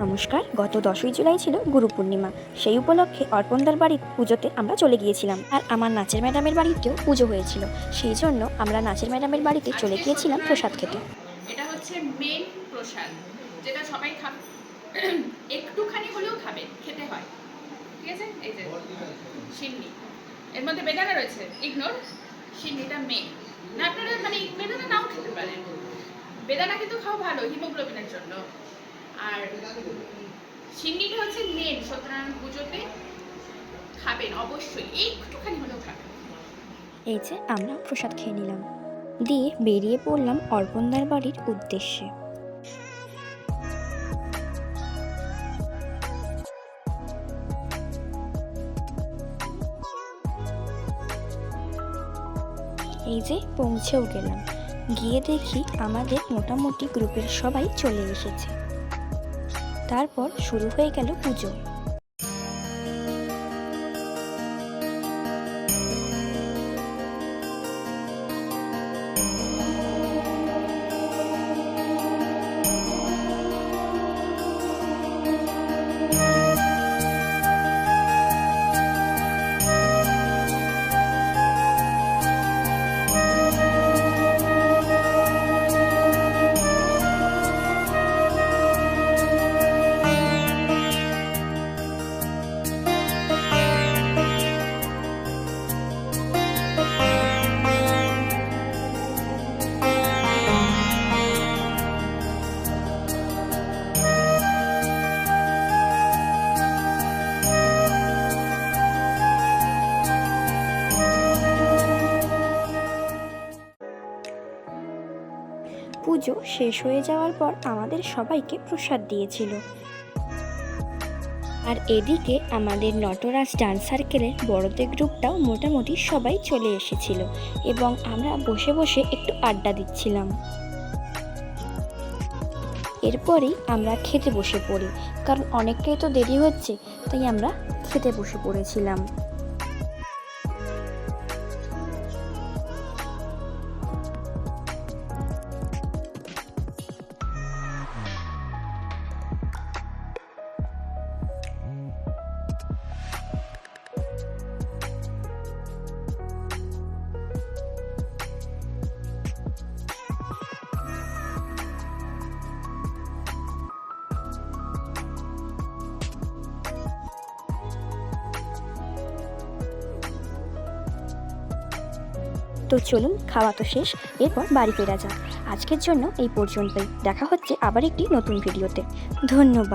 নমস্কার। গত 10ই জুলাই ছিল গুরু পূর্ণিমা। সেই উপলক্ষে অর্পণদার বাড়ির পুজোতে আমরা চলে গিয়েছিলাম, আর আমার নাচের ম্যাডামের বাড়িতেও পুজো হয়েছিল। সেই জন্য আমরা নাচের ম্যাডামের বাড়িতে চলে গিয়েছিলাম প্রসাদ খেতে। এটা হচ্ছে মেন প্রসাদ, যেটা সবাই খাবে, একটুখানি হলেও খাবে, খেতে হয়। ঠিক আছে, এই যে সিন্নি, এর মধ্যে বেদানা রয়েছে, ইগনোর। সিন্নিটা মেন না, আপনারা মানে বেদানা নাও খেতে পারেন। বেদানা কিন্তু খাওয়া ভালো হিমোগ্লোবিনের জন্য। আর সিন্নিটা হচ্ছে মেন, সত্যনারায়ণ পুজোতে খাবেন অবশ্যই, একটুখানি হলেও খাবেন। এই যে আমরা প্রসাদ খেয়ে নিলাম, দিয়ে বেরিয়ে পড়লাম অর্পণদার বাড়ির উদ্দেশ্যে। এই যে পৌঁছেও গেলাম, গিয়ে দেখি আমাদের মোটামুটি গ্রুপের সবাই চলে এসেছে। তারপর শুরু হয়ে গেল পুজো। পুজো শেষ হয়ে যাওয়ার পর আমাদের সবাইকে প্রসাদ দিয়েছিল। আর এদিকে আমাদের নটরাজ ডান্স সার্কেলের বড়দের গ্রুপটাও মোটামুটি সবাই চলে এসেছিল, এবং আমরা বসে বসে একটু আড্ডা দিচ্ছিলাম। এরপরেই আমরা খেতে বসে পড়ি, কারণ অনেকটাই তো দেরি হচ্ছে, তাই আমরা খেতে বসে পড়েছিলাম। তো চলুন, খাওয়া তো শেষ, এরপর বাড়ি ফেরা যাক। আজকের জন্য এই পর্যন্তই। দেখা হচ্ছে আবার একটি নতুন ভিডিওতে। ধন্যবাদ।